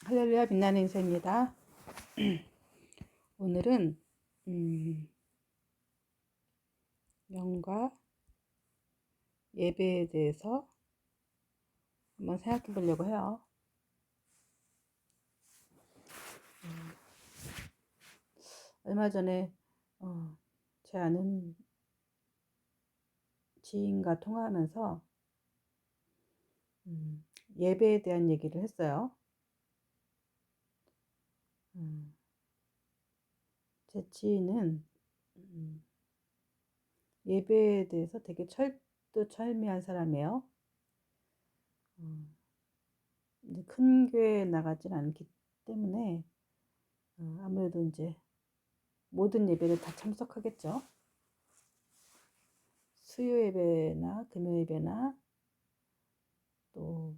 할렐루야 빛나는 인생입니다. 오늘은 명과 예배에 대해서 한번 생각해 보려고 해요. 얼마 전에 제 아는 지인과 통화하면서 예배에 대한 얘기를 했어요. 제 지인은 예배에 대해서 되게 철두철미한 사람이에요. 이제 큰 교회에 나가진 않기 때문에 아무래도 이제 모든 예배를 다 참석하겠죠. 수요 예배나 금요 예배나 또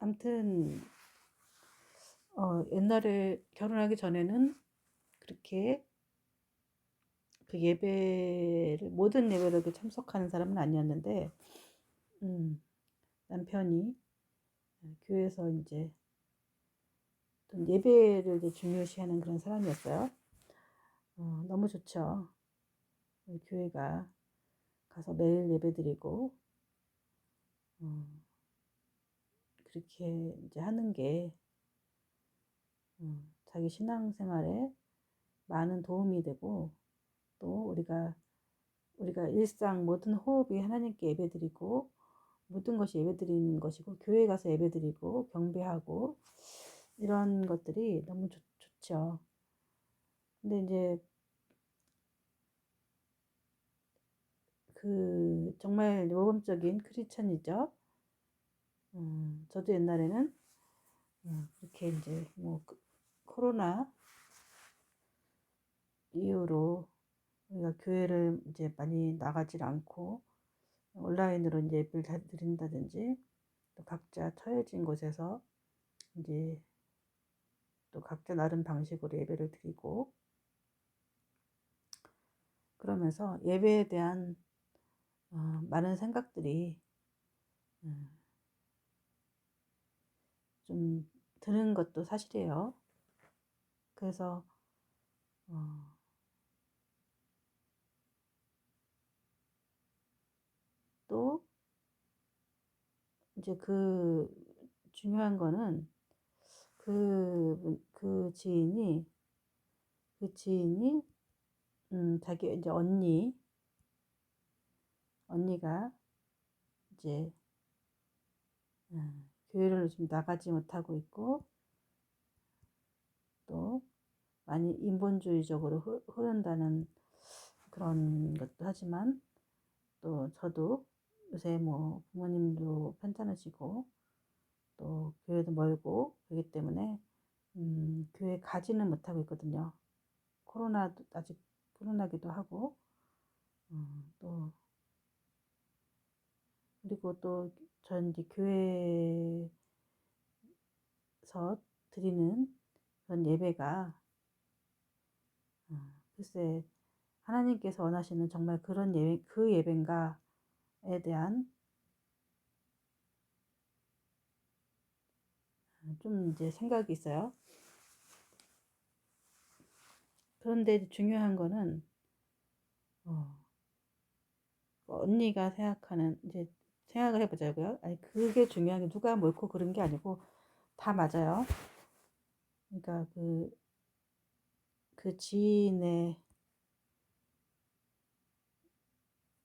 아무튼 옛날에 결혼하기 전에는 그렇게 그 예배를 모든 예배를 참석하는 사람은 아니었는데 남편이 교회에서 이제 예배를 이제 중요시하는 그런 사람이었어요. 너무 좋죠. 교회가 가서 매일 예배드리고 그렇게 이제 하는 게 자기 신앙생활에 많은 도움이 되고 또 우리가 일상 모든 호흡이 하나님께 예배드리고 모든 것이 예배드리는 것이고 교회 가서 예배드리고 경배하고 이런 것들이 너무 좋죠. 근데 이제 그 정말 모범적인 크리스천이죠. 저도 옛날에는 그렇게 이제 뭐 코로나 이후로 우리가 교회를 이제 많이 나가질 않고 온라인으로 이제 예배를 다 드린다든지 또 각자 처해진 곳에서 이제 또 각자 나름 방식으로 예배를 드리고 그러면서 예배에 대한 많은 생각들이 좀 드는 것도 사실이에요. 그래서 또 이제 그 중요한 거는 그 지인이 자기 이제 언니가 이제 교회를 좀 나가지 못하고 있고 또 많이 인본주의적으로 흐른다는 그런 것도 하지만 또 저도 요새 뭐 부모님도 편찮으시고 또 교회도 멀고 그렇기 때문에 교회 가지는 못하고 있거든요. 코로나도 아직 코로나기도 하고 또 그리고 또 전 이제 교회에서 드리는 그런 예배가 글쎄 하나님께서 원하시는 정말 그런 예배 그 예배인가에 대한 좀 이제 생각이 있어요. 그런데 중요한 거는 언니가 생각하는 이제 생각을 해보자고요. 아니 그게 중요한 게 누가 옳고 그런 게 아니고 다 맞아요. 그러니까 그 지인의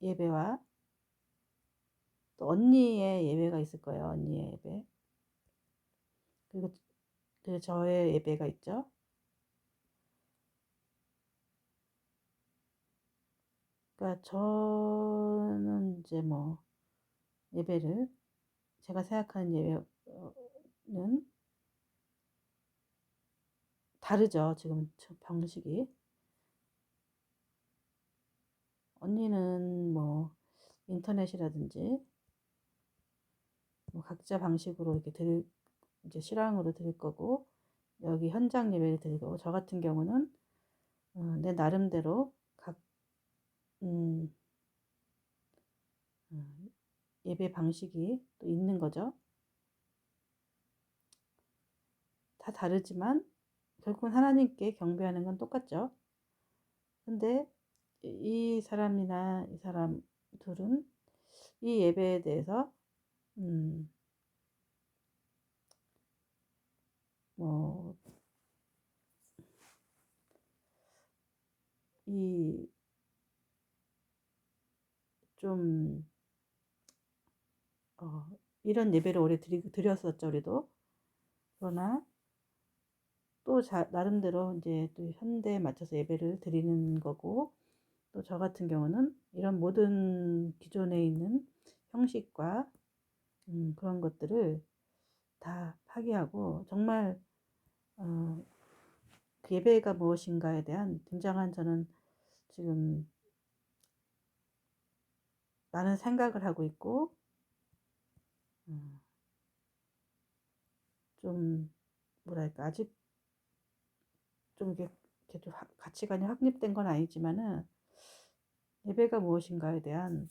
예배와 또 언니의 예배가 있을 거예요. 언니의 예배. 그리고 저의 예배가 있죠. 그러니까 저는 이제 뭐 예배를 제가 생각하는 예배는 다르죠. 지금 방식이. 언니는 뭐 인터넷이라든지 뭐 각자 방식으로 이렇게 이제 실황으로 드릴 거고 여기 현장 예배를 드릴 거고 저 같은 경우는 내 나름대로 각 음, 예배 방식이 또 있는 거죠. 다 다르지만 결국은 하나님께 경배하는 건 똑같죠. 근데 이 사람이나 이 사람 둘은 이 예배에 대해서 음, 뭐, 이, 좀, 어, 이런 예배를 오래 드렸었죠, 우리도. 그러나 또 나름대로 이제 또 현대에 맞춰서 예배를 드리는 거고, 또 저 같은 경우는 이런 모든 기존에 있는 형식과 그런 것들을 다 파기하고, 정말, 어, 그 예배가 무엇인가에 대한 굉장한 저는 지금 많은 생각을 하고 있고, 음, 좀, 뭐랄까, 아직 좀 이렇게 좀 가치관이 확립된 건 아니지만은 예배가 무엇인가에 대한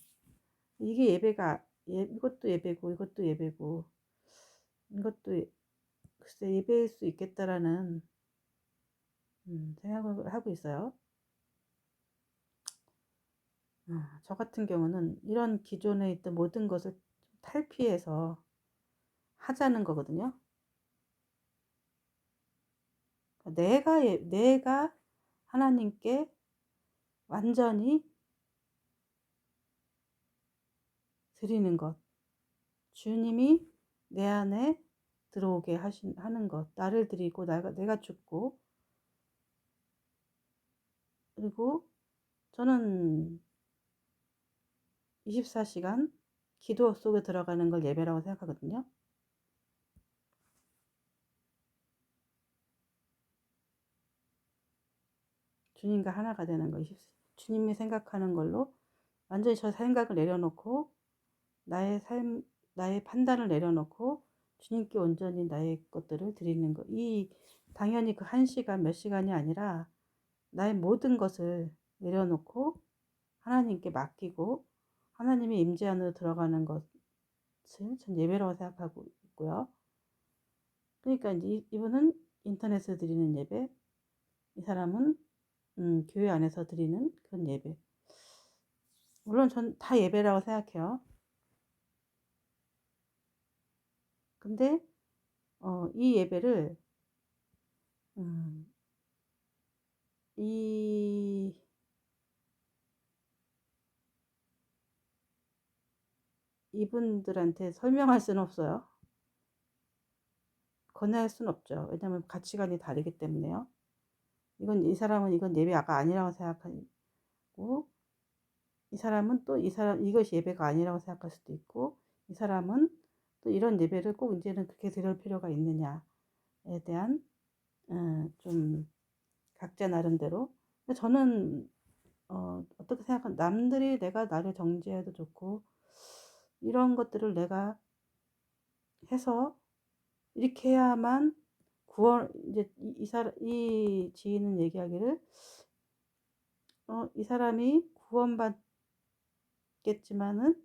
이게 예배가 이것도 예배고 이것도 예배고 이것도 글쎄 예배일 수 있겠다라는 생각을 하고 있어요. 저 같은 경우는 이런 기존에 있던 모든 것을 탈피해서 하자는 거거든요. 내가 하나님께 완전히 드리는 것, 주님이 내 안에 들어오게 하는 것, 나를 드리고 내가 죽고, 그리고 저는 24시간 기도 속에 들어가는 걸 예배라고 생각하거든요. 주님과 하나가 되는 거, 주님이 생각하는 걸로 완전히 저 생각을 내려놓고 나의 삶, 나의 판단을 내려놓고 주님께 온전히 나의 것들을 드리는 거. 당연히 그 1시간, 몇 시간이 아니라 나의 모든 것을 내려놓고 하나님께 맡기고 하나님의 임재 안으로 들어가는 것을 전 예배라고 생각하고 있고요. 그러니까 이분은 인터넷에서 드리는 예배, 이 사람은 교회 안에서 드리는 그런 예배. 물론 전 다 예배라고 생각해요. 근데 이 예배를 음, 이 이분들한테 설명할 수는 없어요. 권할 수는 없죠. 왜냐하면 가치관이 다르기 때문에요. 이 사람은 이건 예배가 아니라고 생각하고, 이 사람은 또 이것이 예배가 아니라고 생각할 수도 있고, 이 사람은 또 이런 예배를 꼭 이제는 그렇게 드릴 필요가 있느냐에 대한 좀 각자 나름대로. 저는 어떻게 생각하면 남들이 내가 나를 정죄해도 좋고 이런 것들을 내가 해서 이렇게 해야만 구원 이제 이 지인은 얘기하기를 이 사람이 구원받겠지만은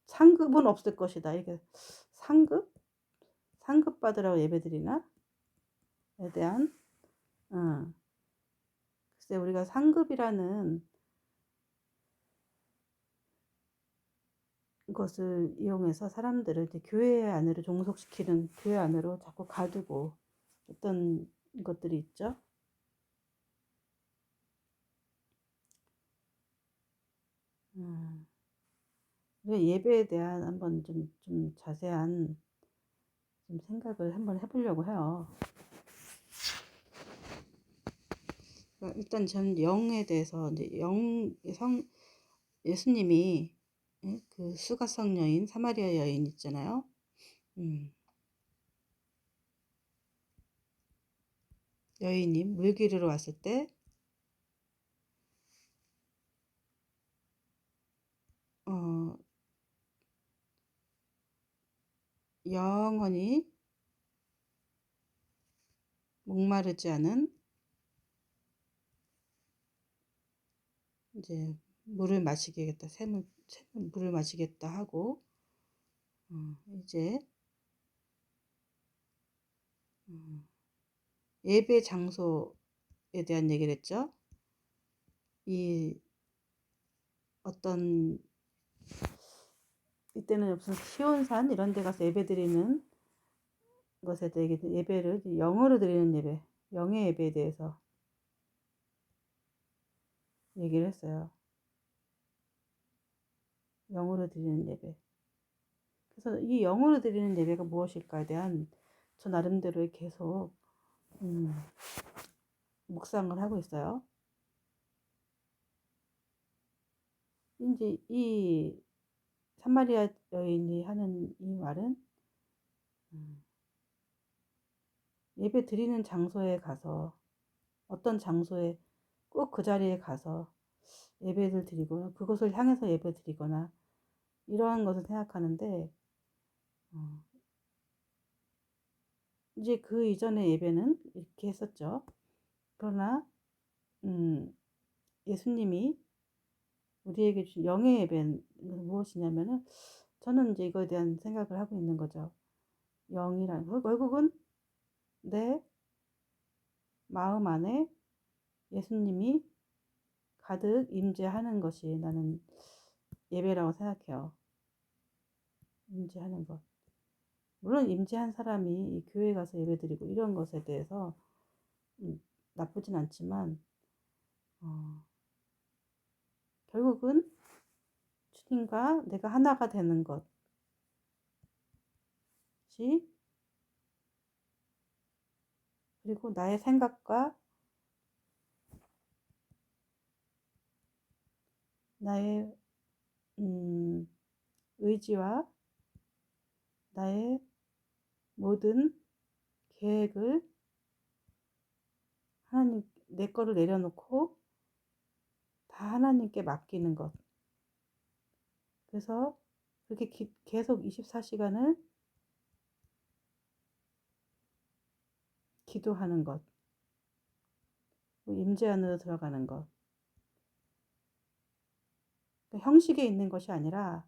상급은 없을 것이다. 이게 상급 받으라고 예배드리나에 대한 글쎄 우리가 상급이라는 것을 이용해서 사람들을 이제 교회 안으로 종속시키는 교회 안으로 자꾸 가두고 어떤 것들이 있죠. 예배에 대한 한번 좀 자세한 좀 생각을 한번 해보려고 해요. 일단 전 영에 대해서 이제 예수님이 그 수가성 여인, 사마리아 여인 있잖아요. 여인이 물기르러 왔을 때 영원히 목마르지 않은 이제 물을 마시겠다, 물을 마시겠다 하고 이제 음, 예배 장소에 대한 얘기를 했죠. 이 어떤 이때는 무슨 시온산 이런 데 가서 예배 드리는 것에 대해 예배를 영어로 드리는 예배, 영의 예배에 대해서 얘기를 했어요. 영어로 드리는 예배. 그래서 이 영어로 드리는 예배가 무엇일까에 대한 저 나름대로의 계속 묵상을 하고 있어요. 이제 이 사마리아 여인이 하는 이 말은 예배 드리는 장소에 가서 어떤 장소에 꼭 그 자리에 가서 예배를 드리거나 그곳을 향해서 예배 드리거나 이러한 것을 생각하는데 이제 그 이전의 예배는 이렇게 했었죠. 그러나 예수님이 우리에게 주신 영의 예배는 무엇이냐면은 저는 이제 이거에 대한 생각을 하고 있는 거죠. 영이란 결국은 내 마음 안에 예수님이 가득 임재하는 것이 나는 예배라고 생각해요. 임재하는 것. 물론 임재한 사람이 이 교회 가서 예배드리고 이런 것에 대해서 나쁘진 않지만 결국은 주님과 내가 하나가 되는 것이 그리고 나의 생각과 나의 의지와 나의 모든 계획을 하나님 내 거를 내려놓고 다 하나님께 맡기는 것. 그래서 그렇게 계속 24시간을 기도하는 것, 임재 안으로 들어가는 것. 그러니까 형식에 있는 것이 아니라,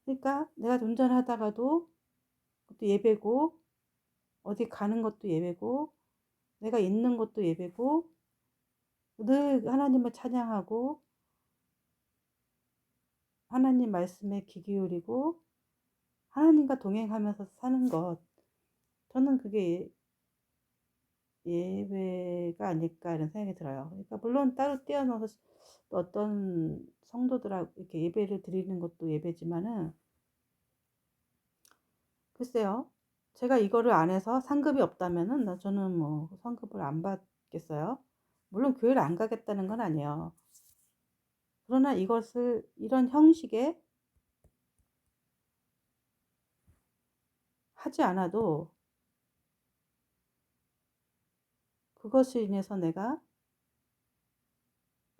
그러니까 내가 운전하다가도 그것도 예배고, 어디 가는 것도 예배고, 내가 있는 것도 예배고, 늘 하나님을 찬양하고, 하나님 말씀에 귀 기울이고, 하나님과 동행하면서 사는 것. 저는 그게 예배가 아닐까 이런 생각이 들어요. 그러니까 물론 따로 떼어넣어서 어떤 성도들하고 이렇게 예배를 드리는 것도 예배지만은 글쎄요. 제가 이거를 안 해서 상급이 없다면은 저는 뭐 상급을 안 받겠어요. 물론 교회를 안 가겠다는 건 아니에요. 그러나 이것을 이런 형식에 하지 않아도 그것을 인해서 내가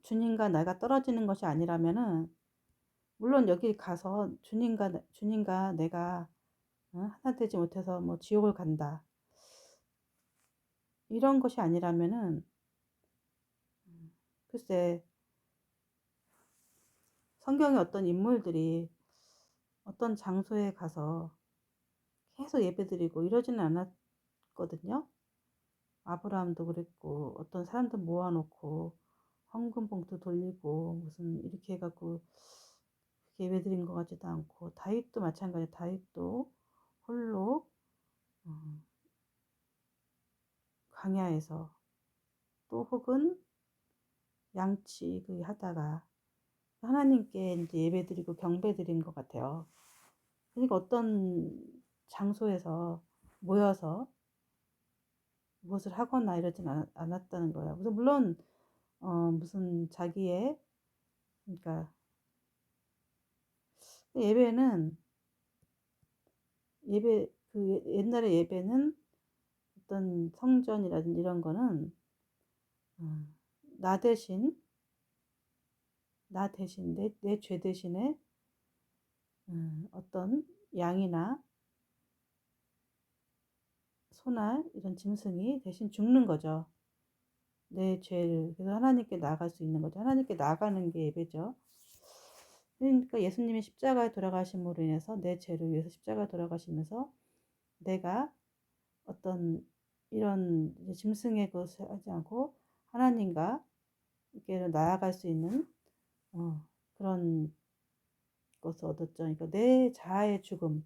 주님과 내가 떨어지는 것이 아니라면은 물론 여기 가서 주님과 내가 하나 되지 못해서 뭐 지옥을 간다. 이런 것이 아니라면은 글쎄 성경의 어떤 인물들이 어떤 장소에 가서 계속 예배드리고 이러지는 않았거든요. 아브라함도 그랬고 어떤 사람들 모아놓고 헌금 봉투 돌리고 무슨 이렇게 해갖고 예배드린 것 같지도 않고 다윗도 마찬가지. 다윗도 홀로 광야에서 또 혹은 양치 하다가 하나님께 이제 예배드리고 경배드린 것 같아요. 그러니까 어떤 장소에서 모여서 무엇을 하거나 이러진 않았다는 거예요. 그래서 물론 무슨 자기의 그러니까 예배는 그 옛날의 예배는 어떤 성전이라든지 이런 거는 나 대신 내 죄 대신에 어떤 양이나 소나 이런 짐승이 대신 죽는 거죠. 내 죄를. 그래서 하나님께 나아갈 수 있는 거죠. 하나님께 나아가는 게 예배죠. 그러니까 예수님이 십자가에 돌아가심으로 인해서 내 죄를 위해서 십자가에 돌아가시면서 내가 어떤 이런 짐승의 것을 하지 않고 하나님과 이렇게 나아갈 수 있는 그런 것을 얻었죠. 그러니까 내 자아의 죽음,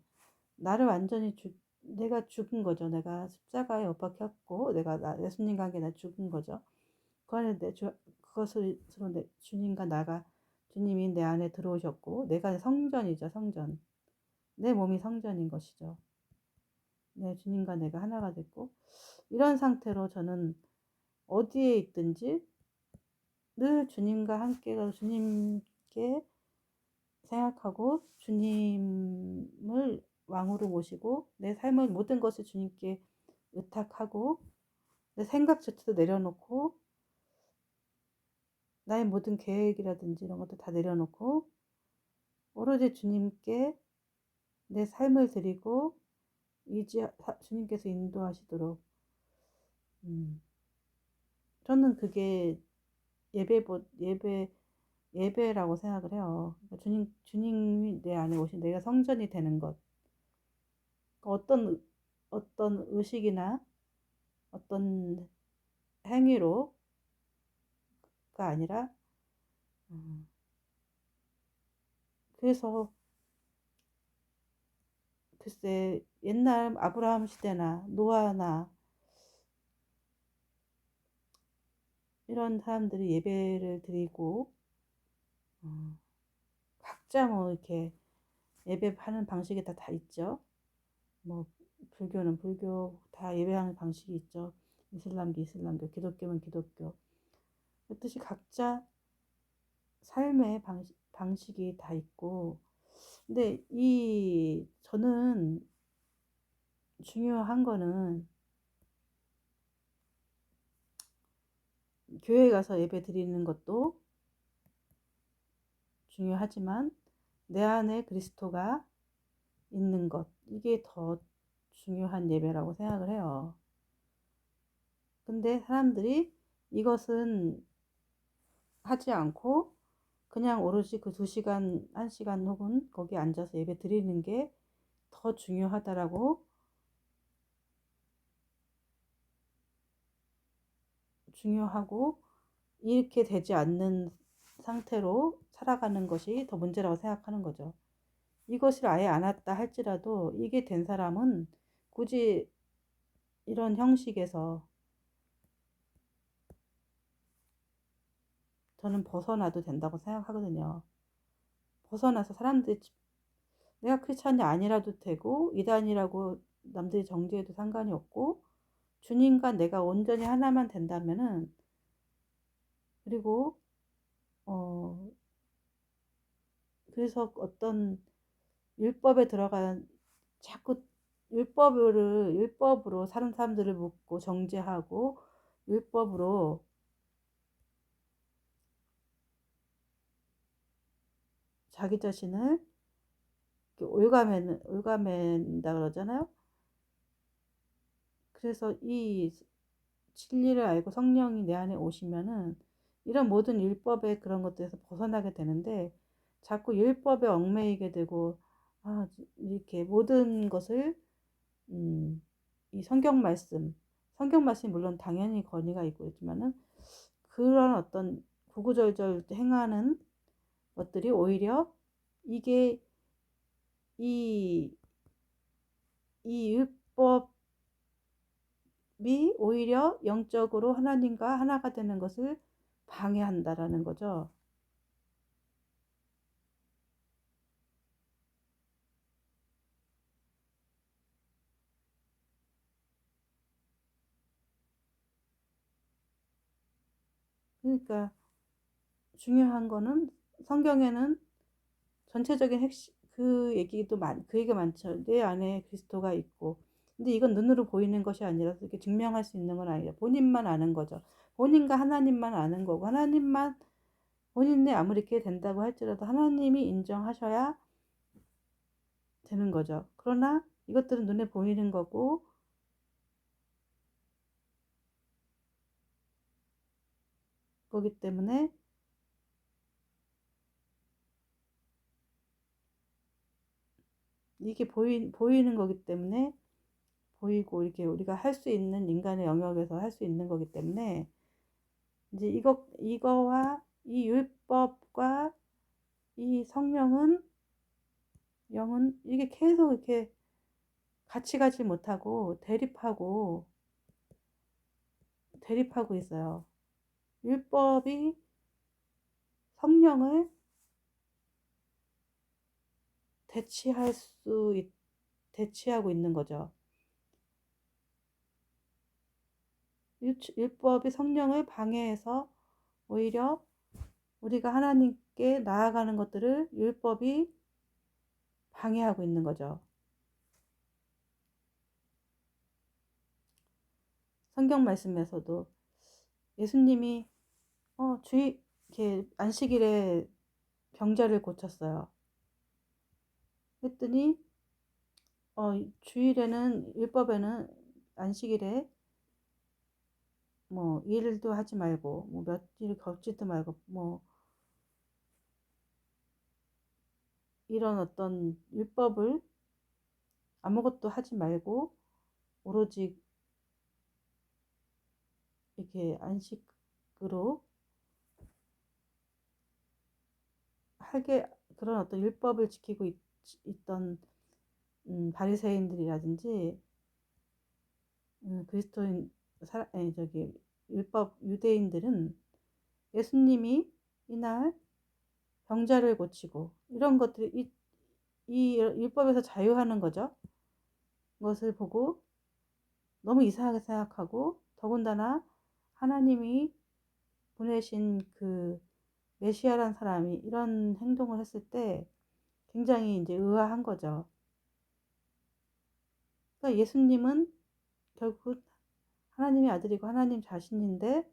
나를 완전히 내가 죽은 거죠. 내가 십자가에 못 박혔고 내가 예수님과 함께 나 죽은 거죠. 그 안에 그것으로 주님과 나가 주님이 내 안에 들어오셨고 내가 성전이죠. 성전. 내 몸이 성전인 것이죠. 네, 주님과 내가 하나가 됐고 이런 상태로 저는 어디에 있든지 늘 주님과 함께 가서 주님께 생각하고 주님을 왕으로 모시고 내 삶의 모든 것을 주님께 의탁하고 내 생각조차도 내려놓고 나의 모든 계획이라든지 이런 것도 다 내려놓고 오로지 주님께 내 삶을 드리고 주님께서 인도하시도록 저는 그게 예배라고 생각을 해요. 그러니까 주님이 내 안에 오신 내가 성전이 되는 것. 어떤 의식이나 어떤 행위로가 아니라, 그래서 글쎄, 옛날 아브라함 시대나 노아나 이런 사람들이 예배를 드리고, 각자 뭐 이렇게 예배하는 방식이 다 있죠. 뭐, 불교는 불교, 다 예배하는 방식이 있죠. 이슬람교, 이슬람교, 기독교면 기독교. 그렇듯이 각자 삶의 방식이 다 있고, 근데 저는 중요한 거는 교회 가서 예배 드리는 것도 중요하지만 내 안에 그리스도가 있는 것, 이게 더 중요한 예배라고 생각을 해요. 근데 사람들이 이것은 하지 않고 그냥 오로지 그 2시간, 1시간 혹은 거기 앉아서 예배 드리는 게 더 중요하다라고 중요하고 이렇게 되지 않는 상태로 살아가는 것이 더 문제라고 생각하는 거죠. 이것을 아예 안 했다 할지라도 이게 된 사람은 굳이 이런 형식에서 저는 벗어나도 된다고 생각하거든요. 벗어나서 사람들이 내가 크리스찬이 아니라도 되고 이단이라고 남들이 정죄해도 상관이 없고 주님과 내가 온전히 하나만 된다면은 그리고 그래서 어떤 율법에 들어간 자꾸 율법으로 사는 사람들을 묶고 정죄하고 율법으로 자기 자신을 올가맨다 그러잖아요. 그래서 이 진리를 알고 성령이 내 안에 오시면은 이런 모든 율법의 그런 것들에서 벗어나게 되는데 자꾸 율법에 얽매이게 되고 이렇게 모든 것을 이 성경 말씀이 물론 당연히 권위가 있고 있지만은 그런 어떤 구구절절 행하는 것들이 오히려 이게 이, 이 율법이 오히려 영적으로 하나님과 하나가 되는 것을 방해한다라는 거죠. 그러니까 중요한 거는 성경에는 전체적인 핵심 그 얘기가 많죠. 내 안에 그리스도가 있고. 근데 이건 눈으로 보이는 것이 아니라서 이렇게 증명할 수 있는 건 아니에요. 본인만 아는 거죠. 본인과 하나님만 아는 거고 하나님만 본인이 아무리 이렇게 된다고 할지라도 하나님이 인정하셔야 되는 거죠. 그러나 이것들은 눈에 보이는 거고 거기 때문에 이게 보이는 거기 때문에, 보이고 이렇게 우리가 할 수 있는 인간의 영역에서 할 수 있는 거기 때문에, 이제 이거와 이 율법과 이 성령은, 영은 이게 계속 이렇게 같이 가지 못하고 대립하고 있어요. 율법이 성령을 대치하고 있는 거죠. 율법이 성령을 방해해서 오히려 우리가 하나님께 나아가는 것들을 율법이 방해하고 있는 거죠. 성경 말씀에서도 예수님이 이렇게 안식일에 병자를 고쳤어요. 했더니 주일에는, 율법에는 안식일에 뭐 일도 하지 말고 뭐 며칠 걷지도 말고 뭐 이런 어떤 율법을 아무것도 하지 말고 오로지 이렇게 안식으로 하게, 그런 어떤 율법을 지키고 있던 바리새인들이라든지 그리스도인 저기 율법 유대인들은 예수님이 이날 병자를 고치고 이런 것들이 이 율법에서 자유하는 거죠. 것을 보고 너무 이상하게 생각하고, 더군다나 하나님이 보내신 그 메시아란 사람이 이런 행동을 했을 때 굉장히 이제 의아한 거죠. 그러니까 예수님은 결국 하나님의 아들이고 하나님 자신인데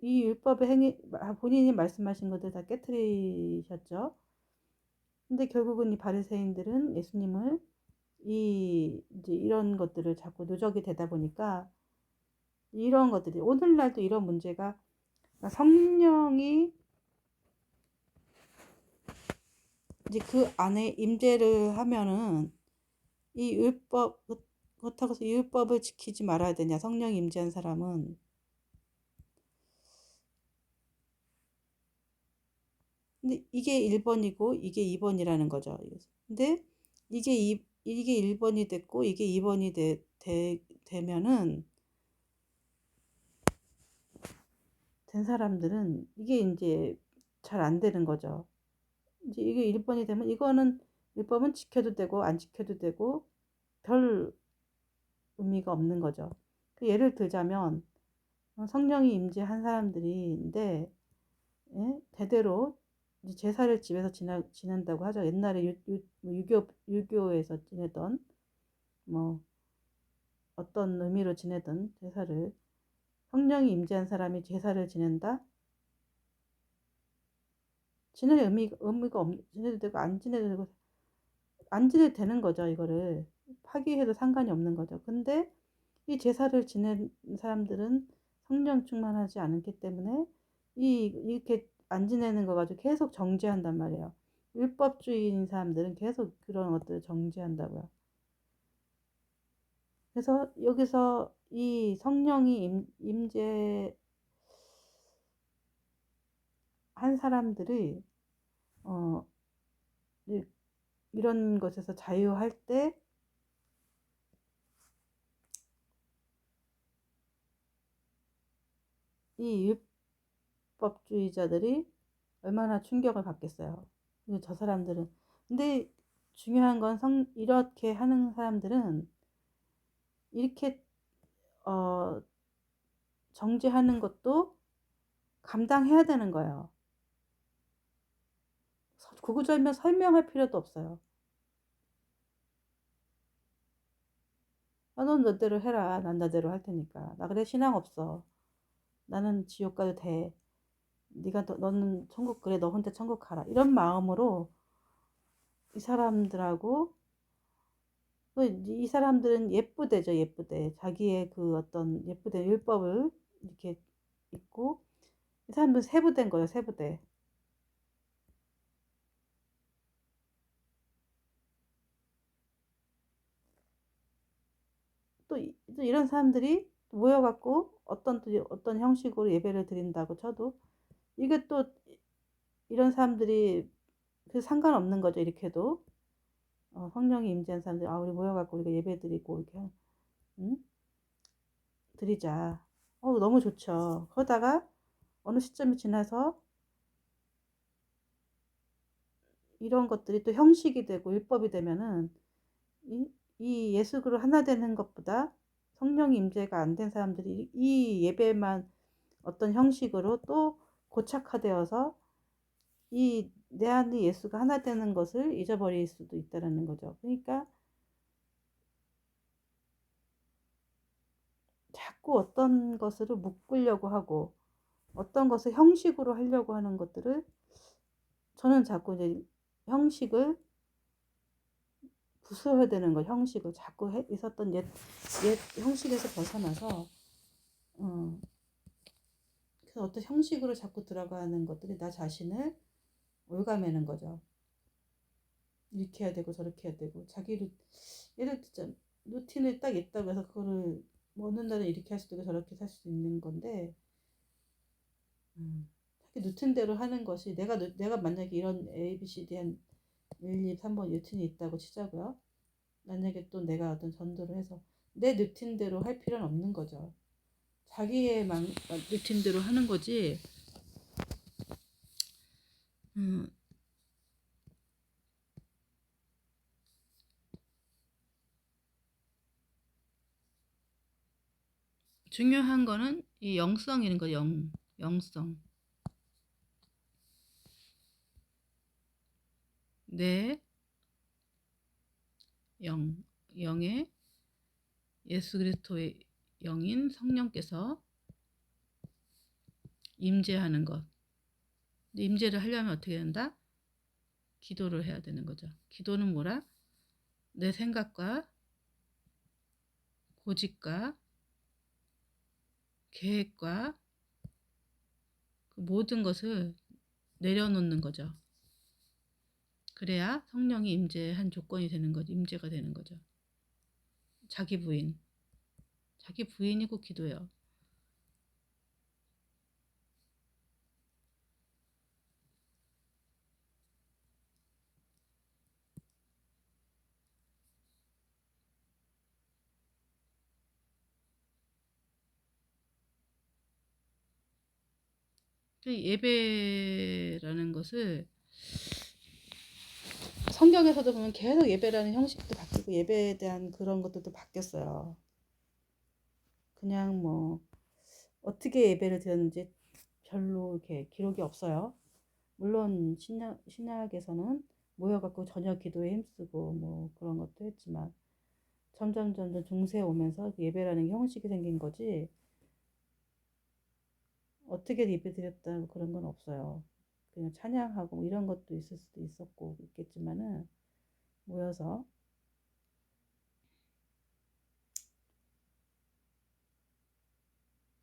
이 율법의 행위, 본인이 말씀하신 것들 다 깨뜨리셨죠. 근데 결국은 이 바리새인들은 예수님을 이제 이런 것들을 자꾸 누적이 되다 보니까 이런 것들이 오늘날도 이런 문제가, 그러니까 성령이 이제 그 안에 임재를 하면은 이 율법, 그렇다고 해서 율법을 지키지 말아야 되냐, 성령이 임재한 사람은. 근데 이게 1번이고 이게 2번이라는 거죠. 근데 이게 1번이 됐고 이게 2번이 되면은 된 사람들은 이게 이제 잘 안 되는 거죠. 이제 이게 1번이 되면 이거는 율법은 지켜도 되고 안 지켜도 되고 별 의미가 없는 거죠. 예를 들자면 성령이 임재한 사람들인데, 예? 대대로 제사를 집에서 지낸다고 하죠. 옛날에 유교에서 지내던 뭐 어떤 의미로 지내던 제사를, 성령이 임재한 사람이 제사를 지낸다? 지낼 의미가 지내도 되고 안 지내도 되고 안 지내도 되는 거죠. 이거를 파기해도 상관이 없는 거죠. 근데 이 제사를 지낸 사람들은 성령 충만하지 않기 때문에 이렇게 안 지내는 거 가지고 계속 정죄한단 말이에요. 율법주의인 사람들은 계속 그런 것들을 정죄한다고요. 그래서 여기서 이 성령이 임재한 사람들이 어, 이런 것에서 자유할 때 이 율법주의자들이 얼마나 충격을 받겠어요. 저 사람들은. 근데 중요한 건 이렇게 하는 사람들은 이렇게 정죄하는 것도 감당해야 되는 거예요. 구구절절 설명할 필요도 없어요. 넌 너대로 해라. 난 나대로 할 테니까. 나 그래 신앙 없어. 나는 지옥 가도 돼. 너는 천국, 그래 너 혼자 천국 가라. 이런 마음으로 이 사람들하고, 또 이 사람들은 예쁘대죠. 예쁘대. 자기의 그 어떤 예쁘대 율법을 이렇게 있고, 이 사람들은 세부대인 거예요. 세부대. 또 이런 사람들이 모여갖고 어떤 형식으로 예배를 드린다고 쳐도 이게 또 이런 사람들이 그 상관없는 거죠. 이렇게도 성령이 임재한 사람들이 우리 모여갖고 우리가 예배 드리고 이렇게 응? 드리자. 너무 좋죠. 그러다가 어느 시점이 지나서 이런 것들이 또 형식이 되고 율법이 되면은 이 예수그로 하나 되는 것보다 성령 임재가 안 된 사람들이 이 예배만 어떤 형식으로 또 고착화되어서 이 내 안에 예수가 하나 되는 것을 잊어버릴 수도 있다는 거죠. 그러니까 자꾸 어떤 것으로 묶으려고 하고 어떤 것을 형식으로 하려고 하는 것들을 저는 자꾸 이제 형식을 부수어야 되는 거, 형식을 자꾸 있었던 옛 형식에서 벗어나서 그래서 어떤 형식으로 자꾸 들어가는 것들이 나 자신을 올가매는 거죠. 이렇게 해야 되고 저렇게 해야 되고 예를 들자 루틴을 딱 있다고 해서 그거를 뭐 어느 날은 이렇게 할 수도 있고 저렇게 할 수도 있는 건데 자기 루틴대로 하는 것이 내가 만약에 이런 A, B, C, D 한 1, 2, 3번 루틴이 있다고 치자고요. 만약에 또 내가 어떤 전도를 해서 내 루틴대로 할 필요는 없는 거죠. 자기의 루틴대로 하는 거지. 중요한 거는 이 영성이라는 거, 영성. 내 영의 예수 그리스도의 영인 성령께서 임재하는 것. 임재를 하려면 어떻게 된다? 기도를 해야 되는 거죠. 기도는 뭐라? 내 생각과 고집과 계획과 그 모든 것을 내려놓는 거죠. 그래야 성령이 임재한 조건이 되는 거죠. 임재가 되는 거죠. 자기 부인이고 기도예요. 예배라는 것을 성경에서도 보면 계속 예배라는 형식도 바뀌고 예배에 대한 그런 것들도 바뀌었어요. 그냥 뭐 어떻게 예배를 드렸는지 별로 이렇게 기록이 없어요. 물론 신약에서는 모여갖고 저녁 기도에 힘쓰고 뭐 그런 것도 했지만 점점 중세에 오면서 예배라는 형식이 생긴 거지 어떻게 예배 드렸다 그런 건 없어요. 그냥 찬양하고 뭐 이런 것도 있을 수도 있었고 있겠지만은 모여서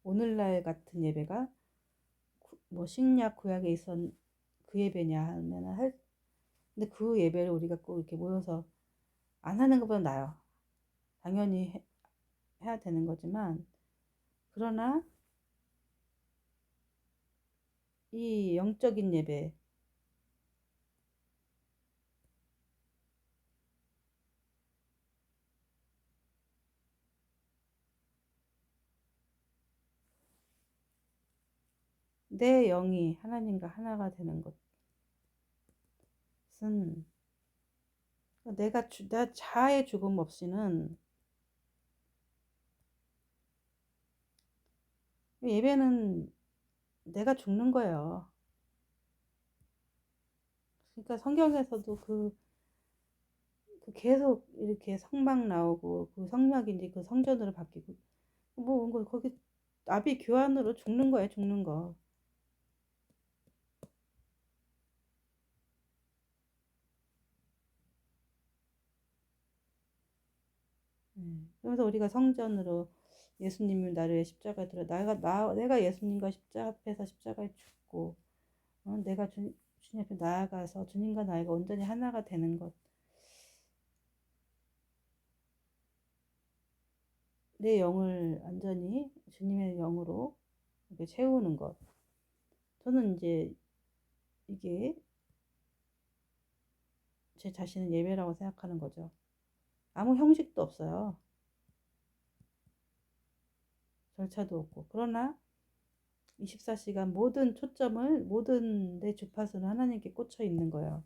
오늘날 같은 예배가 뭐 신약 구약에 있었 그 예배냐 하면 근데 그 예배를 우리가 꼭 이렇게 모여서 안 하는 것보다 나아요. 당연히 해야 되는 거지만 그러나 이 영적인 예배 내 영이 하나님과 하나가 되는 것은 내가 내 자아의 죽음 없이는 예배는 내가 죽는 거예요. 그러니까 성경에서도 그 계속 이렇게 성막 나오고 그 성막이 이제 그 성전으로 바뀌고 뭐 거기 나비 교환으로 죽는 거예요, 죽는 거. 그래서 우리가 성전으로 예수님이 나를 십자가에 들어 내가 예수님과 십자가 앞에서 십자가에 죽고 내가 주님 앞에 나아가서 주님과 나이가 온전히 하나가 되는 것. 내 영을 완전히 주님의 영으로 이렇게 채우는 것. 저는 이제 이게 제 자신은 예배라고 생각하는 거죠. 아무 형식도 없어요. 절차도 없고. 그러나 24시간 모든 초점을, 모든 내 주파수는 하나님께 꽂혀 있는 거예요.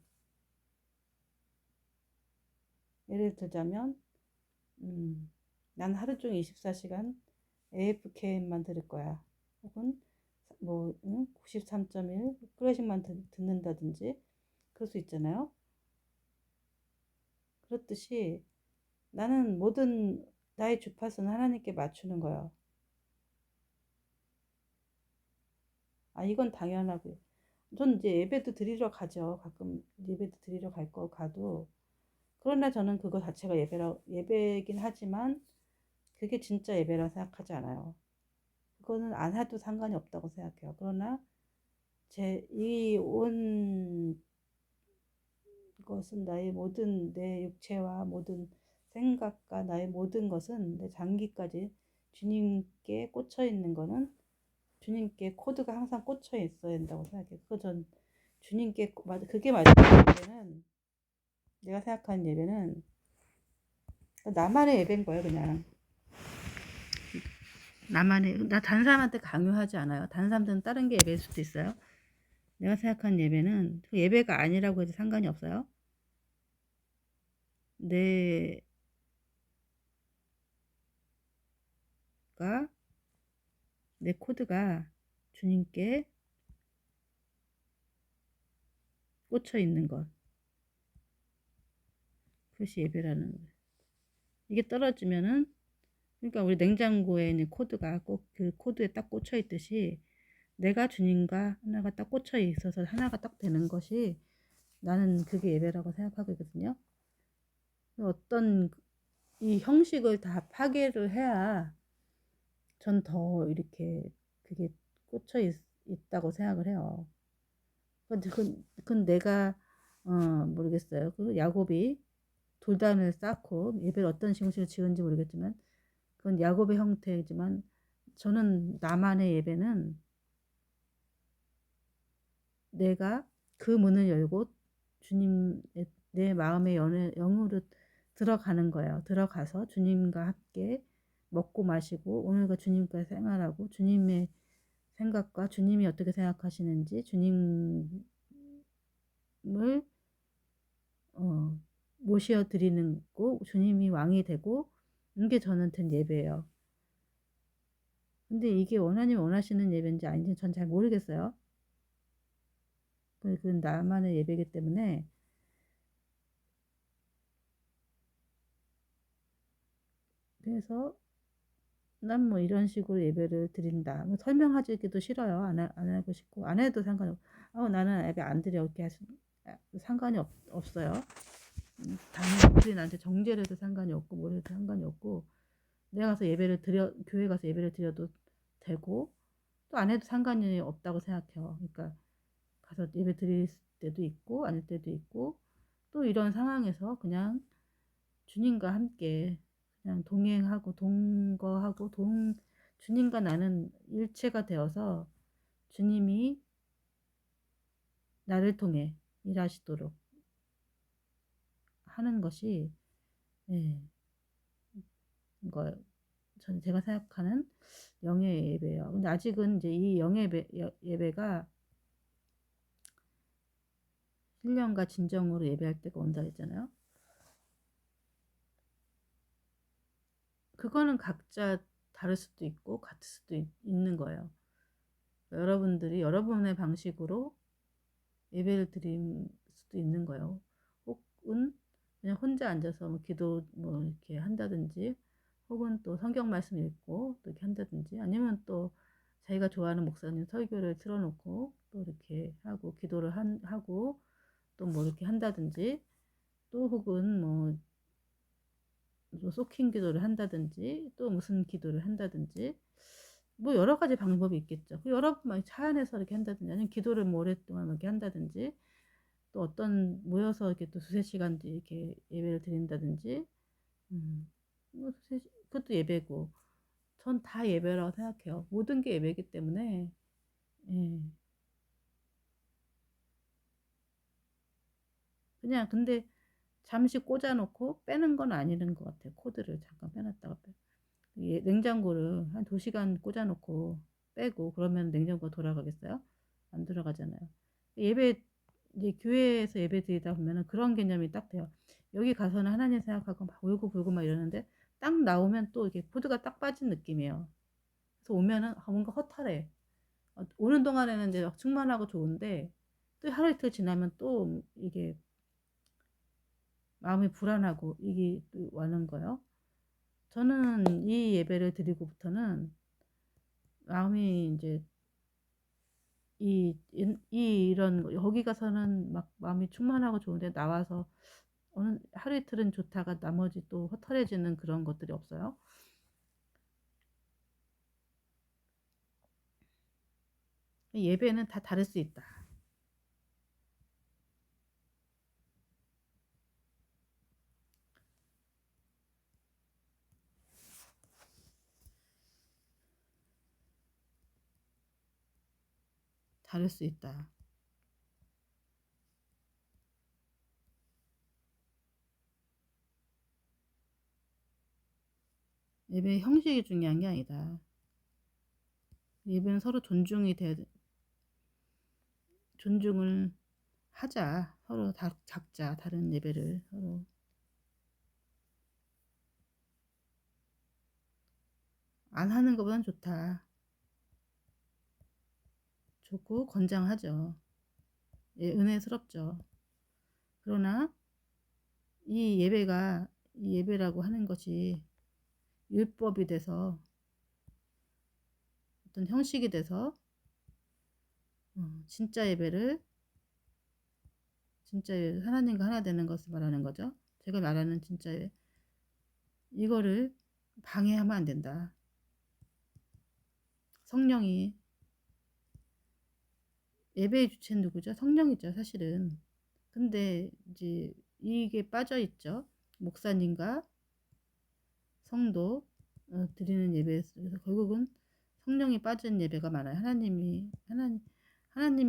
예를 들자면, 난 하루 종일 24시간 AFK만 들을 거야. 혹은 93.1 클래식만 듣는다든지 그럴 수 있잖아요. 그렇듯이 나는 모든 나의 주파수는 하나님께 맞추는 거예요. 이건 당연하고요. 전 이제 예배도 드리러 가죠. 가끔 예배도 드리러 가도. 그러나 저는 그거 자체가 예배이긴 하지만 그게 진짜 예배라 생각하지 않아요. 그거는 안 해도 상관이 없다고 생각해요. 그러나 이 온 것은 나의 모든 내 육체와 모든 생각과 나의 모든 것은 내 장기까지 주님께 꽂혀 있는 거는 주님께 코드가 항상 꽂혀 있어야 된다고 생각해요. 그거 전 주님께 그게 맞는 예배는 내가 생각하는 예배는 나만의 예배인 거예요. 그냥 나 다른 사람한테 강요하지 않아요. 다른 사람들은 다른 게 예배일 수도 있어요. 내가 생각하는 예배는 그 예배가 아니라고 해도 상관이 없어요. 내가 내 코드가 주님께 꽂혀 있는 것. 그것이 예배라는 거예요. 이게 떨어지면은 그러니까 우리 냉장고에 있는 코드가 꼭 그 코드에 딱 꽂혀 있듯이 내가 주님과 하나가 딱 꽂혀 있어서 하나가 딱 되는 것이 나는 그게 예배라고 생각하고 있거든요. 어떤 이 형식을 다 파괴를 해야 전 더 이렇게 그게 꽂혀 있다고 생각을 해요. 그건 내가 모르겠어요. 그 야곱이 돌단을 쌓고 예배를 어떤 식으로 지은지 모르겠지만 그건 야곱의 형태이지만 저는 나만의 예배는 내가 그 문을 열고 주님 내 마음의 영으로 들어가는 거예요. 들어가서 주님과 함께 먹고 마시고 오늘과 주님과 생활하고 주님의 생각과 주님이 어떻게 생각하시는지 주님을 모셔 드리는 거 주님이 왕이 되고 이게 저는 된 예배예요. 근데 이게 하나님 원하시는 예배인지 아닌지 전 잘 모르겠어요. 그건 나만의 예배이기 때문에 그래서 난 뭐 이런 식으로 예배를 드린다. 뭐 설명하기도 싫어요. 안 하고 싶고 안 해도 상관없고 나는 예배 안 드려 이렇게 상관이 없어요. 당연히 그게 나한테 정죄를 해도 상관이 없고 뭘 해도 상관이 없고 내가 가서 교회 가서 예배를 드려도 되고 또 안 해도 상관이 없다고 생각해요. 그러니까 가서 예배 드릴 때도 있고 아닐 때도 있고 또 이런 상황에서 그냥 주님과 함께 그냥 동행하고 동거하고 주님과 나는 일체가 되어서 주님이 나를 통해 일하시도록 하는 것이 예, 이거 제가 생각하는 영의 예배예요. 근데 아직은 이제 이 영의 예배가 신령과 진정으로 예배할 때가 온다 했잖아요. 그거는 각자 다를 수도 있고 같을 수도 있는 거예요. 여러분들이 여러분의 방식으로 예배를 드릴 수도 있는 거예요. 혹은 그냥 혼자 앉아서 뭐 기도 뭐 이렇게 한다든지 혹은 또 성경 말씀 읽고 또 이렇게 한다든지 아니면 또 자기가 좋아하는 목사님 설교를 틀어놓고 또 이렇게 하고 기도를 하고 또 뭐 이렇게 한다든지 또 혹은 뭐 소킹 기도를 한다든지 또 무슨 기도를 한다든지 뭐 여러 가지 방법이 있겠죠. 여러분 차 안에서 이렇게 한다든지 아니면 기도를 뭐 오랫동안 이렇게 한다든지 또 어떤 모여서 이렇게 또 두세 시간 이렇게 예배를 드린다든지 그것도 예배고 전 다 예배라고 생각해요. 모든 게 예배이기 때문에. 예. 그냥 근데 잠시 꽂아 놓고 빼는 건 아니는 것 같아요. 코드를 잠깐 빼놨다가 냉장고를 한 2시간 꽂아 놓고 빼고 그러면 냉장고가 돌아가겠어요? 안 돌아가잖아요. 예배 이제 교회에서 예배 드리다 보면은 그런 개념이 딱 돼요. 여기 가서는 하나님 생각하고 막 울고불고 막 이러는데 딱 나오면 또 이게 코드가 딱 빠진 느낌이에요. 그래서 오면은 뭔가 허탈해. 오는 동안에는 이제 막 충만하고 좋은데 또 하루 이틀 지나면 또 이게 마음이 불안하고 이게 또 와는 거예요. 저는 이 예배를 드리고부터는 마음이 이제 이런 여기 가서는 막 마음이 충만하고 좋은데 나와서 어느 하루 이틀은 좋다가 나머지 또 허탈해지는 그런 것들이 없어요. 예배는 다 다를 수 있다. 다를 수 있다. 예배의 형식이 중요한 게 아니다. 예배는 서로 존중을 하자. 서로 작자. 다른 예배를 서로. 안 하는 것보단 좋다. 좋고 건장하죠. 예, 은혜스럽죠. 그러나 이 예배라고 하는 것이 율법이 돼서 어떤 형식이 돼서 진짜 예배를 하나님과 하나 되는 것을 말하는 거죠. 제가 말하는 진짜 예배 이거를 방해하면 안 된다. 성령이 예배의 주체는 누구죠? 성령이죠, 사실은. 근데 이제 이게 빠져 있죠. 목사님과 성도 드리는 예배에서 결국은 성령이 빠진 예배가 많아요. 하나님이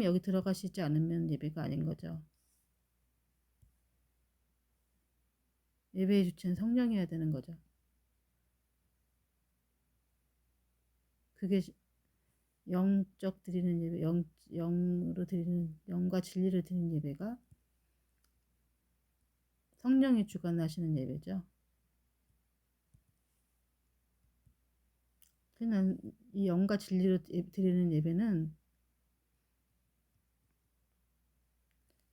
여기 들어가시지 않으면 예배가 아닌 거죠. 예배의 주체는 성령이어야 되는 거죠. 그게 영적 드리는 예배, 영으로 드리는 영과 진리를 드리는 예배가 성령이 주관하시는 예배죠. 그냥 이 영과 진리로 드리는 예배는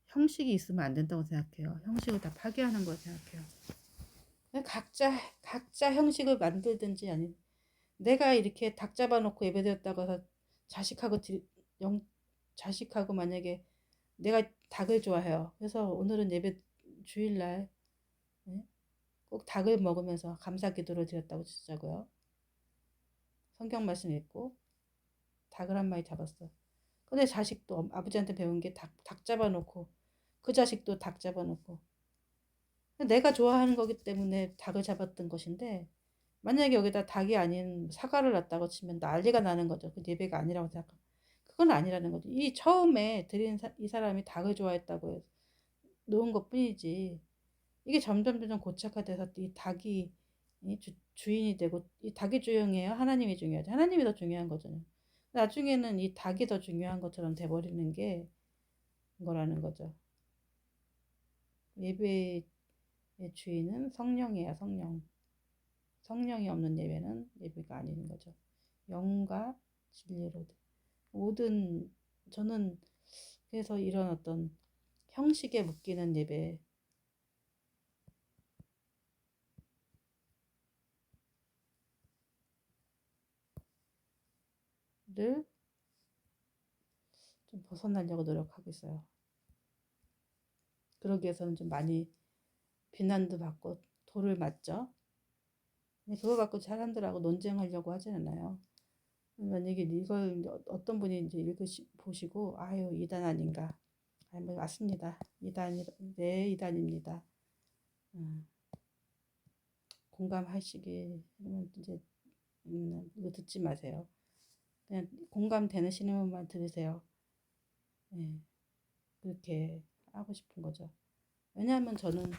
형식이 있으면 안 된다고 생각해요. 형식을 다 파괴하는 거 생각해요. 각자 형식을 만들든지 아니 내가 이렇게 닭 잡아놓고 예배드렸다고 해서 자식하고 자식하고 만약에 내가 닭을 좋아해요. 그래서 오늘은 예배 주일날 꼭 닭을 먹으면서 감사 기도를 드렸다고 치자고요. 성경 말씀 읽고 닭을 한 마리 잡았어. 근데 자식도 아버지한테 배운 게 닭 잡아놓고 그 자식도 닭 잡아놓고 내가 좋아하는 거기 때문에 닭을 잡았던 것인데 만약에 여기다 닭이 아닌 사과를 놨다고 치면 난리가 나는 거죠. 그 예배가 아니라고 생각하고 그건 아니라는 거죠. 이 처음에 드린 이 사람이 닭을 좋아했다고 놓은 것 뿐이지 이게 점점 고착화돼서 이 닭이 주인이 되고 이 닭이 중요해요? 하나님이 중요하죠. 하나님이 더 중요한 거잖아요. 나중에는 이 닭이 더 중요한 것처럼 돼버리는 게 거라는 거죠. 예배의 주인은 성령이에요. 성령이 없는 예배는 예배가 아닌 거죠. 영과 진리로 모든 저는 그래서 이런 어떤 형식에 묶이는 예배를 좀 벗어나려고 노력하고 있어요. 그러기 위해서는 좀 많이 비난도 받고 돌을 맞죠. 근데 그거 갖고 사람들하고 논쟁하려고 하지 않아요. 만약에 이걸 어떤 분이 이제 보시고 아유 이단 아닌가. 아니 뭐 맞습니다. 네 이단입니다. 공감하시기 이제 이거 듣지 마세요. 그냥 공감되는 신음만 들으세요. 예, 그렇게 하고 싶은 거죠. 왜냐하면 저는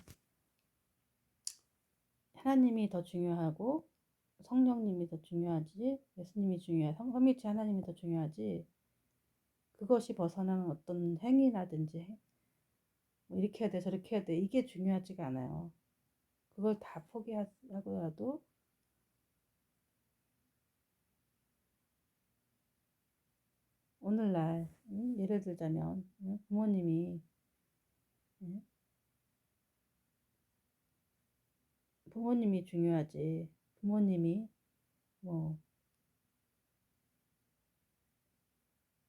하나님이 더 중요하고 성령님이 더 중요하지, 예수님이 삼위일체 하나님이 더 중요하지, 그것이 벗어나는 어떤 행위라든지 뭐 이렇게 해야 돼 저렇게 해야 돼 이게 중요하지가 않아요. 그걸 다 포기하고라도 오늘날 예를 들자면 부모님이 응? 부모님이 중요하지. 부모님이 뭐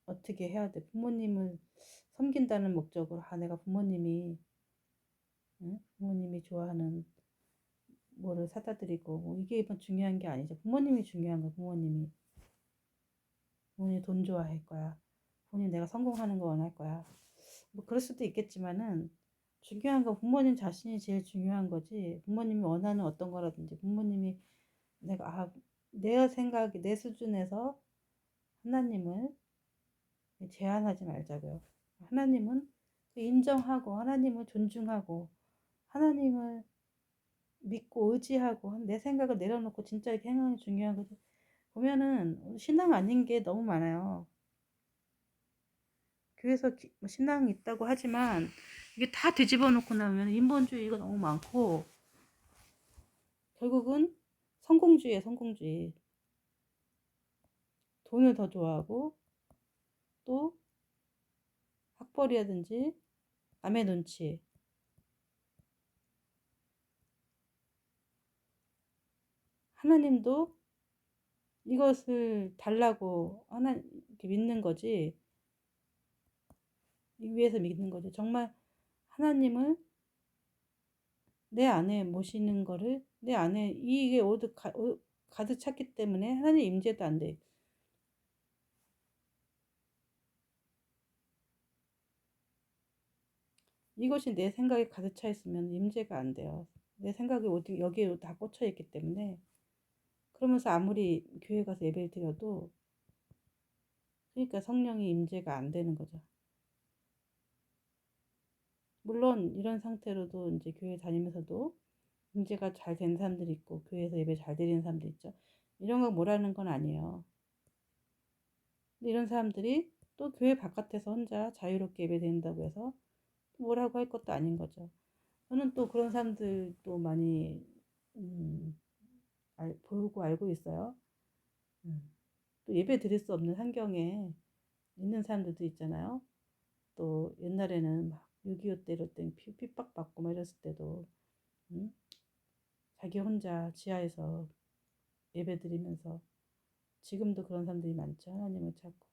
어떻게 해야 돼. 부모님을 섬긴다는 목적으로 내가 부모님이 부모님이 좋아하는 뭐를 사다 드리고 뭐 이게 뭐 중요한 게 아니죠. 부모님이 중요한 거야. 부모님이 돈 좋아할 거야. 부모님 내가 성공하는 거 원할 거야. 뭐 그럴 수도 있겠지만은 중요한 건 부모님 자신이 제일 중요한 거지. 부모님이 원하는 어떤 거라든지 부모님이 내가 내 생각이 내 수준에서 하나님을 제한하지 말자고요. 하나님은 인정하고 하나님을 존중하고 하나님을 믿고 의지하고 내 생각을 내려놓고 진짜 이렇게 행하는 게 중요한 거지. 보면은 신앙 아닌 게 너무 많아요. 교회에서 뭐 신앙이 있다고 하지만 이게 다 뒤집어 놓고 나면 인본주의가 너무 많고 결국은 성공주의에 성공주의. 돈을 더 좋아하고 또 학벌이라든지 남의 눈치. 하나님도 이것을 달라고 하나 이렇게 믿는 거지. 위해서 믿는 거지. 정말 하나님을 내 안에 모시는 거를 내 안에 이게 가득 찼기 때문에 하나님 임재도 안 돼. 이것이 내 생각에 가득 차 있으면 임재가 안 돼요. 내 생각이 여기에 다 꽂혀 있기 때문에 그러면서 아무리 교회 가서 예배를 드려도 그러니까 성령의 임재가 안 되는 거죠. 물론 이런 상태로도 이제 교회 다니면서도 임재가 잘 된 사람들이 있고 교회에서 예배 잘 드리는 사람도 있죠. 이런 거 뭐라는 건 아니에요. 이런 사람들이 또 교회 바깥에서 혼자 자유롭게 예배 드린다고 해서 뭐라고 할 것도 아닌 거죠. 저는 또 그런 사람들도 많이 보고 알고 있어요. 음. 또 예배 드릴 수 없는 환경에 있는 사람들도 있잖아요. 또 옛날에는 막 6.25 때 이럴 땐 핍박받고 막 이랬을 때도 음? 자기 혼자 지하에서 예배 드리면서 지금도 그런 사람들이 많죠. 하나님을 찾고.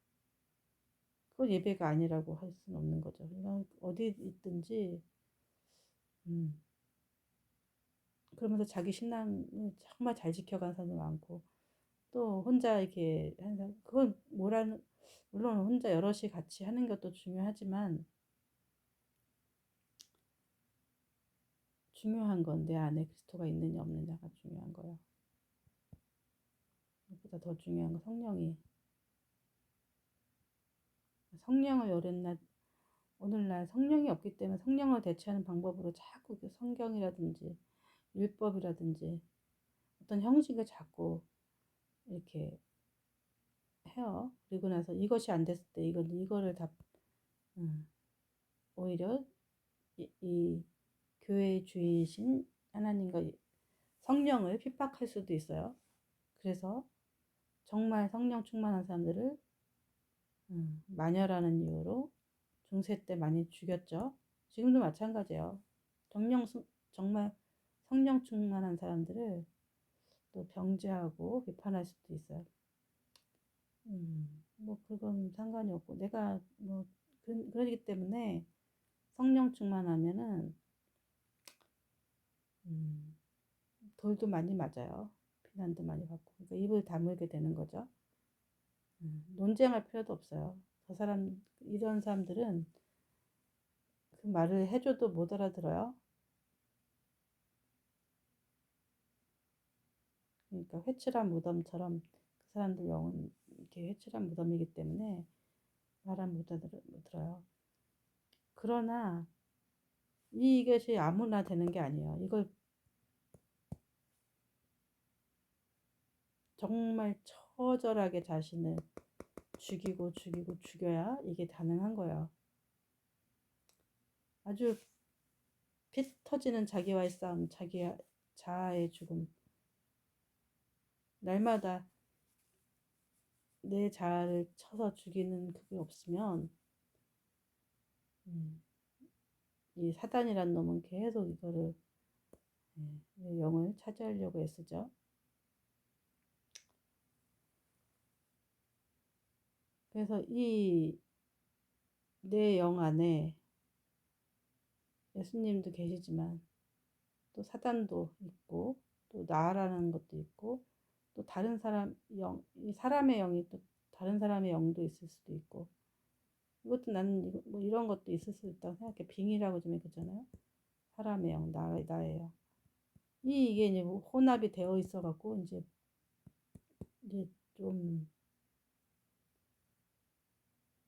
그건 예배가 아니라고 할 수는 없는 거죠. 어디 있든지 음, 그러면서 자기 신앙을 정말 잘 지켜간 사람도 많고 또 혼자 이렇게 하는 사람 그건 물론 혼자 여럿이 같이 하는 것도 중요하지만 중요한 건 내 안에 그리스도가 있느냐 없느냐가 중요한 거예요. 그보다 더 중요한 건 성령을 오늘날 성령이 없기 때문에 성령을 대체하는 방법으로 자꾸 그 성경이라든지 율법이라든지 어떤 형식을 자꾸 이렇게 해요. 그리고 나서 이것이 안 됐을 때 이거를 다 음, 오히려 이 교회의 주이신 하나님과 성령을 핍박할 수도 있어요. 그래서 정말 성령 충만한 사람들을 마녀라는 이유로 중세 때 많이 죽였죠. 지금도 마찬가지예요. 정말 성령 충만한 사람들을 또 병제하고 비판할 수도 있어요. 뭐 그건 상관이 없고 내가 뭐 그러기 때문에 성령 충만하면은 음, 돌도 많이 맞아요. 비난도 많이 받고 그러니까 입을 다물게 되는 거죠. 논쟁할 필요도 없어요. 이런 사람들은 그 말을 해줘도 못 알아들어요. 그러니까 회칠한 무덤처럼 그 사람들 영은 이렇게 회칠한 무덤이기 때문에 말은 못 알아들어요. 그러나 이것이 아무나 되는 게 아니에요. 이걸 정말 처절하게 자신을 죽이고 죽여야 이게 가능한 거예요. 아주 피 터지는 자기와의 싸움, 자기 자아의 죽음. 날마다 내 자아를 쳐서 죽이는 그게 없으면 이 사단이란 놈은 계속 이거를 영을 차지하려고 애쓰죠. 그래서 이 내 영 안에 예수님도 계시지만 또 사단도 있고 또 나라는 것도 있고 또 다른 사람 영, 이 사람의 영이 또 다른 사람의 영도 있을 수도 있고 이것도 나는 뭐 이런 것도 있을 수 있다고 생각해. 빙이라고 좀 얘기하잖아요. 사람의 영, 나의 영. 이게 이제 뭐 혼합이 되어 있어 갖고 이제 좀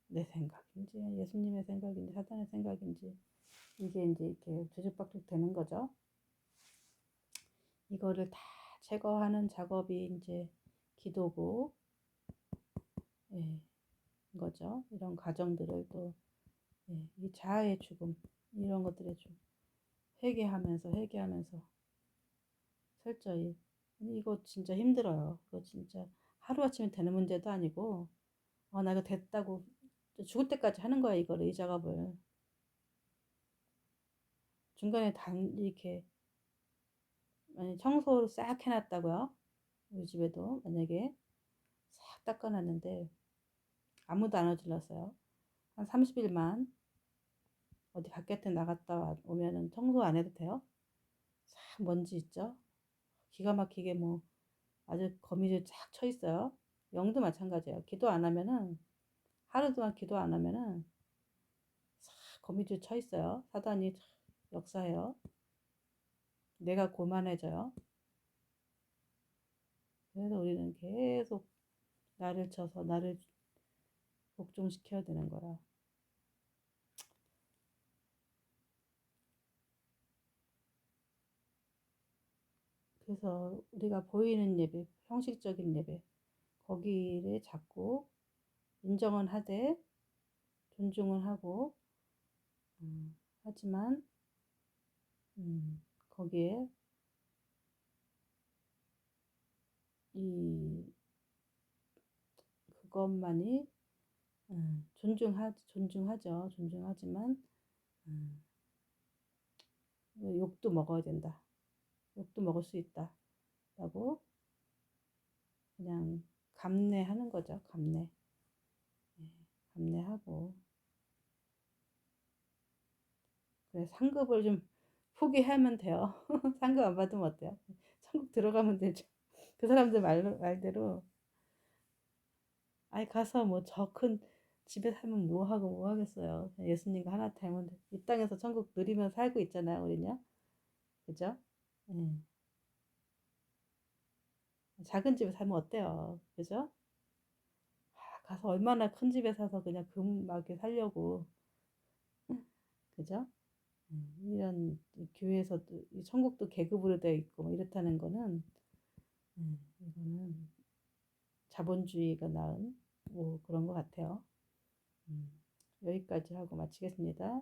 내 생각인지 예수님의 생각인지 사단의 생각인지 이게 이제 이렇게 뒤죽박죽 되는 거죠. 이거를 다 제거하는 작업이 이제 기도고, 예, 거죠. 이런 과정들을 또, 예, 이 자아의 죽음, 이런 것들에 좀 회개하면서 철저히. 이거 진짜 힘들어요. 이거 진짜 하루아침에 되는 문제도 아니고, 나 이거 됐다고 죽을 때까지 하는 거야, 이거를, 이 작업을. 중간에 이렇게, 만약 청소를 싹 해놨다고요. 우리 집에도 만약에 싹 닦아놨는데 아무도 안 어질렀어요. 한 30일만 어디 바깥에 나갔다 오면은 청소 안 해도 돼요. 싹 먼지 있죠. 기가 막히게 뭐 아주 거미줄 쫙 쳐 있어요. 영도 마찬가지예요. 기도 안 하면은 하루 동안 기도 안 하면은 싹 거미줄 쳐 있어요. 사단이 역사해요. 내가 고만해져요. 그래서 우리는 계속 나를 쳐서 나를 복종시켜야 되는 거야. 그래서 우리가 보이는 예배, 형식적인 예배, 거기를 자꾸 인정은 하되 존중은 하고, 하지만 거기에 이 그것만이 존중하죠. 존중하지만 욕도 먹어야 된다. 욕도 먹을 수 있다. 라고 그냥 감내하는 거죠. 감내. 예, 감내하고. 그래, 상급을 좀 포기하면 돼요. 상급 안 받으면 어때요? 천국 들어가면 되죠. 그 사람들 말대로 아이 가서 뭐 저 큰 집에 살면 뭐 하겠어요. 예수님과 하나 되면 이 땅에서 천국 누리면 살고 있잖아요, 우리냐? 그죠? 음. 작은 집에 살면 어때요? 그죠? 가서 얼마나 큰 집에 사서 그냥 금막에 살려고. 그죠? 이런 교회에서도 이 천국도 계급으로 되어 있고 뭐 이렇다는 거는 이거는 자본주의가 낳은 뭐 그런 것 같아요. 여기까지 하고 마치겠습니다.